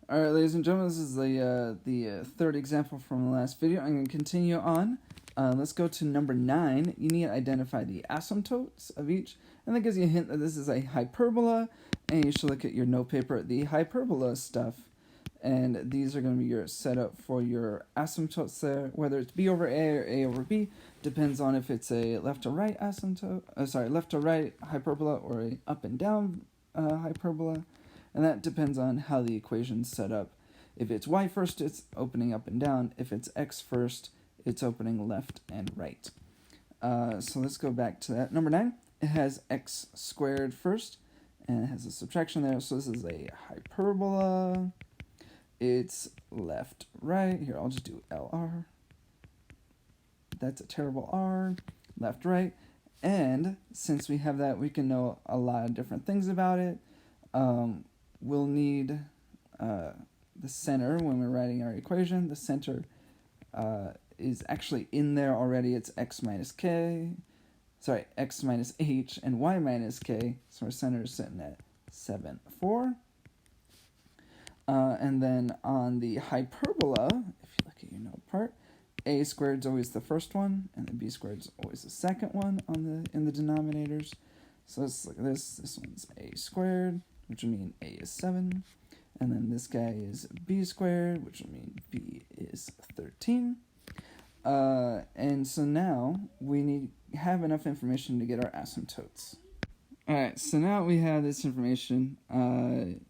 All right, ladies and gentlemen, this is the third example from the last video. I'm going to continue on. Let's go to number 9. You need to identify the asymptotes of each, and that gives you a hint that this is a hyperbola, and you should look at your note paper, the hyperbola stuff. And these are going to be your setup for your asymptotes there, whether it's b over a or a over b, depends on if it's a left to right asymptote, left to right hyperbola or a up and down hyperbola. And that depends on how the equation's set up. If it's y first, it's opening up and down. If it's x first, it's opening left and right. So let's go back to that. Number 9, it has x squared first, and it has a subtraction there. So this is a hyperbola. It's left, right. Here, I'll just do LR. That's a terrible R. Left, right. And since we have that, we can know a lot of different things about it. We'll need the center when we're writing our equation. The center is actually in there already. It's x minus h and y minus k. So our center is sitting at 7, 4. And then on the hyperbola, if you look at your note part, a squared is always the first one, and then b squared is always the second one in the denominators. So let's look at this. This one's a squared, which will mean a is 7. And then this guy is b squared, which will mean b is 13. And so now we have enough information to get our asymptotes. Alright, so now we have this information.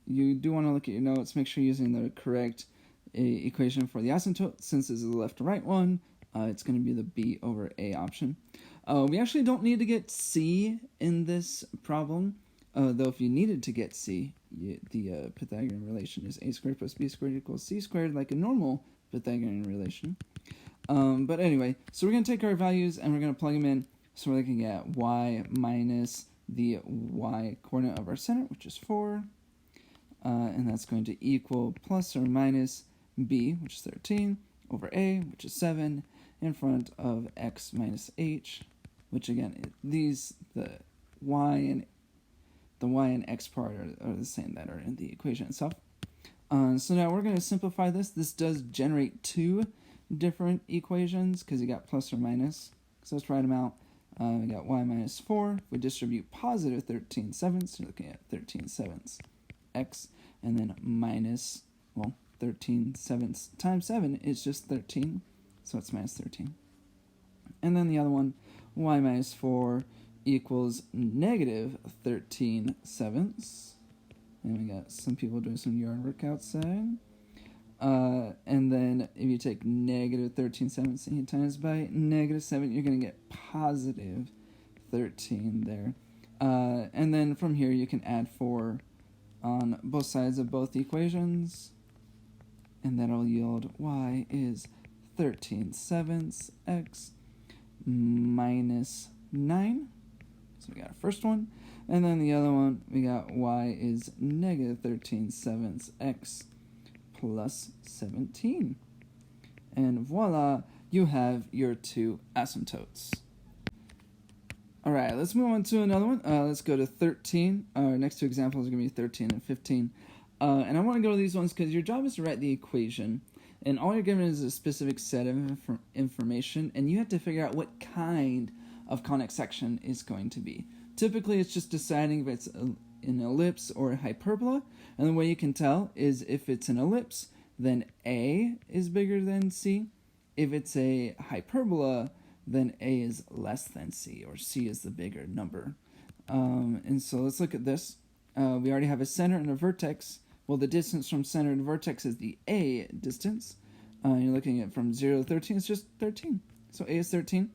You do want to look at your notes, make sure you're using the correct equation for the asymptote. Since this is the left to right one, it's going to be the b over a option. We actually don't need to get c in this problem, though if you needed to get c, the Pythagorean relation is a squared plus b squared equals c squared, like a normal Pythagorean relation. But anyway, so we're going to take our values and we're going to plug them in. So we're looking at y minus the y coordinate of our center, which is 4, and that's going to equal plus or minus b, which is 13, over a, which is 7, in front of x minus h, which again, the y and x part are the same that are in the equation itself. So now we're going to simplify this. This does generate 2 different equations because you got plus or minus. So let's write them out. We got y minus 4. If we distribute positive 13 sevenths, you're looking at 13 sevenths x, and then minus, 13 sevenths times 7 is just 13, so it's minus 13. And then the other one, y minus 4 equals negative 13 sevenths. And we got some people doing some yard work outside. And then if you take negative 13 sevenths and you times by negative 7, you're going to get positive 13 there. And then from here you can add 4 on both sides of both equations, and that'll yield y is 13 sevenths x minus 9. So we got our first one. And then the other one, we got y is negative 13 sevenths x plus 17. And voila, you have your 2 asymptotes. Alright, let's move on to another one. Let's go to 13. Our next 2 examples are going to be 13 and 15. And I want to go to these ones because your job is to write the equation. And all you're given is a specific set of information, and you have to figure out what kind of conic section is going to be. Typically, it's just deciding if it's an ellipse or a hyperbola. And the way you can tell is if it's an ellipse, then A is bigger than C. If it's a hyperbola, then A is less than C, or C is the bigger number. And so let's look at this. We already have a center and a vertex. Well, the distance from center to vertex is the A distance. You're looking at from 0 to 13, it's just 13. So A is 13.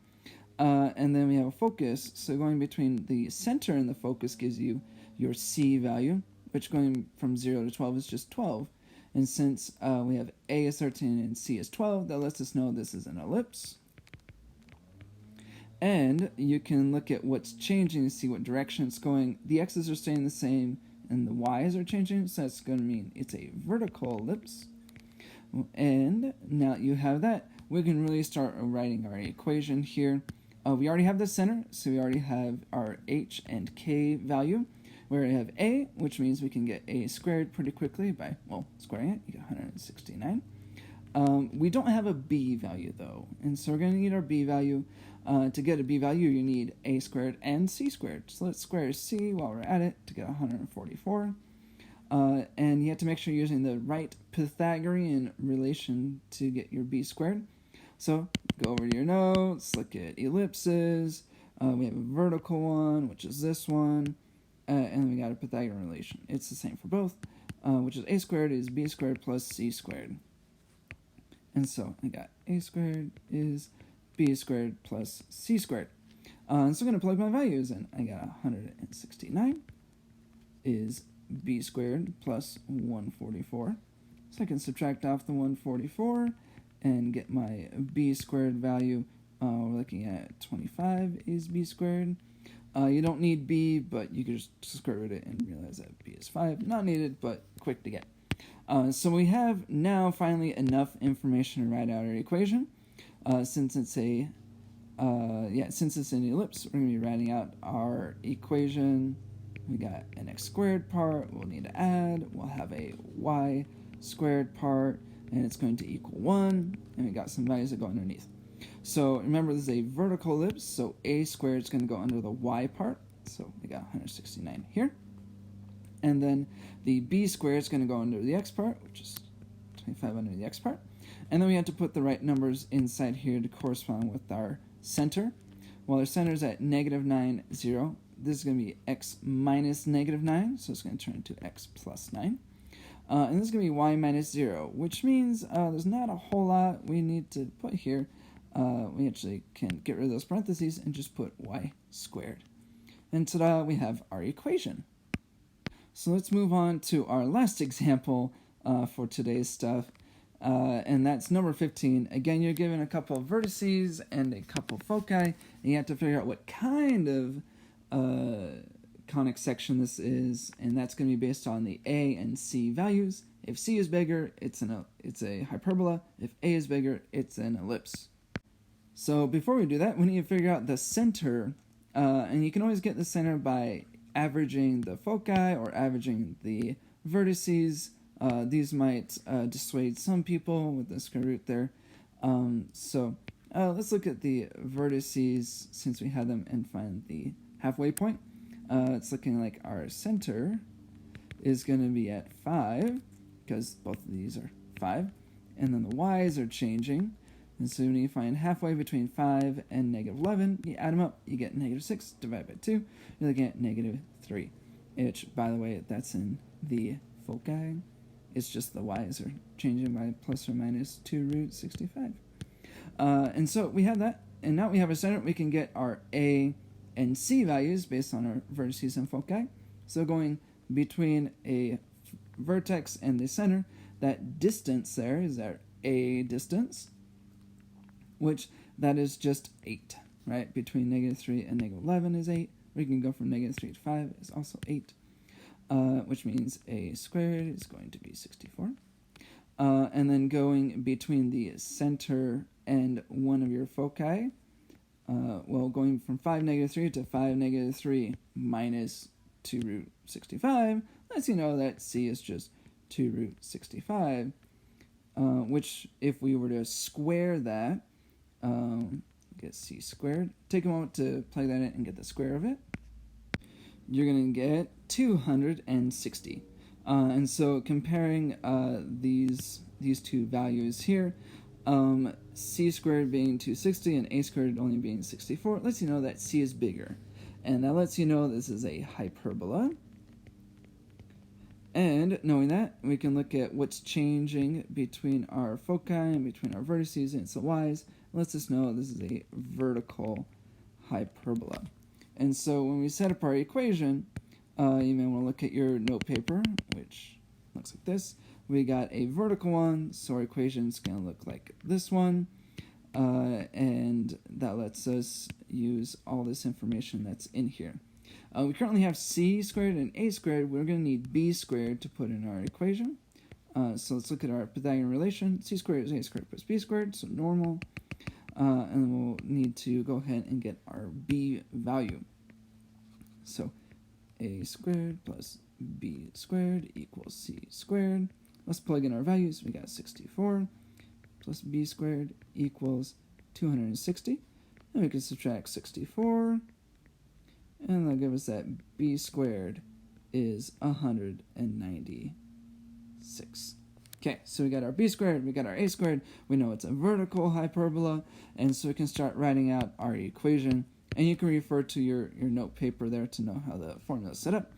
And then we have a focus. So going between the center and the focus gives you your C value, which going from 0 to 12 is just 12. And since we have A is 13 and C is 12, that lets us know this is an ellipse. And you can look at what's changing to see what direction it's going. The x's are staying the same and the y's are changing, so that's going to mean it's a vertical ellipse. And now you have that, we can really start writing our equation here. We already have the center, so we already have our h and k value. We already have a, which means we can get a squared pretty quickly by, well, squaring it. You get 169. We don't have a b value, though, and so we're going to need our b value. To get a b value, you need a squared and c squared. So let's square c while we're at it to get 144. And you have to make sure you're using the right Pythagorean relation to get your b squared. So go over to your notes, look at ellipses. We have a vertical one, which is this one, and we got a Pythagorean relation. It's the same for both, which is a squared is b squared plus c squared. And so I got a squared is b squared plus c squared. And so I'm going to plug my values in. I got 169 is b squared plus 144. So I can subtract off the 144 and get my b squared value. We're looking at 25 is b squared. You don't need b, but you can just square root it and realize that b is 5. Not needed, but quick to get. So we have now finally enough information to write out our equation. Since it's an ellipse, we're going to be writing out our equation. We got an x squared part we'll need to add. We'll have a y squared part, and it's going to equal 1. And we got some values that go underneath. So remember, this is a vertical ellipse, so a squared is going to go under the y part. So we got 169 here. And then the b squared is going to go under the x part, which is 25 under the x part. And then we have to put the right numbers inside here to correspond with our center. Well, our center is at -9, 0. This is going to be x minus -9, so it's going to turn into x plus 9. And this is going to be y minus 0, which means there's not a whole lot we need to put here. We actually can get rid of those parentheses and just put y squared. And ta-da, we have our equation. So let's move on to our last example for today's stuff, and that's number 15. Again, you're given a couple of vertices and a couple of foci, and you have to figure out what kind of conic section this is, and that's going to be based on the a and c values. If c is bigger, it's a hyperbola. If a is bigger, it's an ellipse. So before we do that, we need to figure out the center, and you can always get the center by averaging the foci or averaging the vertices. These might dissuade some people with the square root there. So let's look at the vertices since we had them and find the halfway point. It's looking like our center is going to be at 5 because both of these are 5. And then the y's are changing. And so when you find halfway between 5 and -11, you add them up, you get -6 divided by 2. You're looking at -3, which, by the way, that's in the foci. It's just the y's are changing by plus or minus 2 root 65. And so we have that, and now we have a center. We can get our a and c values based on our vertices and foci. So going between a vertex and the center, that distance there is our a distance, which that is just 8, right? Between -3 and -11 is 8. We can go from -3 to 5 is also 8, which means a squared is going to be 64. And then going between the center and one of your foci, well, going from 5 -3 to 5 -3 minus 2 root 65 lets you know that c is just 2 root 65, which if we were to square that, get c squared. Take a moment to plug that in and get the square of it. You're going to get 260. And so comparing these two values here, c squared being 260 and a squared only being 64, lets you know that c is bigger. And that lets you know this is a hyperbola. And knowing that, we can look at what's changing between our foci and between our vertices, and it's the y's. It lets us know this is a vertical hyperbola. And so when we set up our equation, you may want to look at your note paper, which looks like this. We got a vertical one, so our equation is going to look like this one. And that lets us use all this information that's in here. We currently have c squared and a squared. We're going to need b squared to put in our equation. So let's look at our Pythagorean relation. C squared is a squared plus b squared, so normal. And we'll need to go ahead and get our b value. So a squared plus b squared equals c squared. Let's plug in our values. We got 64 plus b squared equals 260. And we can subtract 64, and that'll give us that b squared is 196. Okay, so we got our b squared, we got our a squared, we know it's a vertical hyperbola, and so we can start writing out our equation. And you can refer to your note paper there to know how the formula is set up.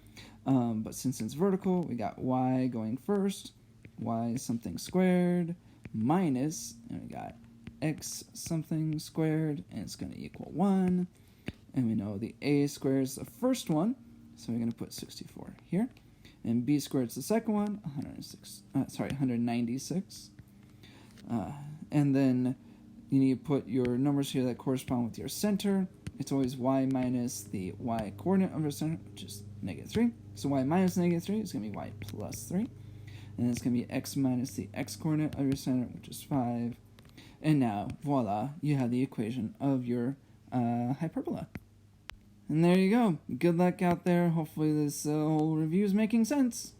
But since it's vertical, we got y going first, y something squared, minus, and we got x something squared, and it's going to equal 1. And we know the a squared is the first one, so we're going to put 64 here. And b squared is the second one, 196. And then you need to put your numbers here that correspond with your center. It's always y minus the y coordinate of your center, which is -3. So y minus -3 is going to be y plus 3. And it's going to be x minus the x coordinate of your center, which is 5. And now, voila, you have the equation of your hyperbola. And there you go. Good luck out there. Hopefully this whole review is making sense.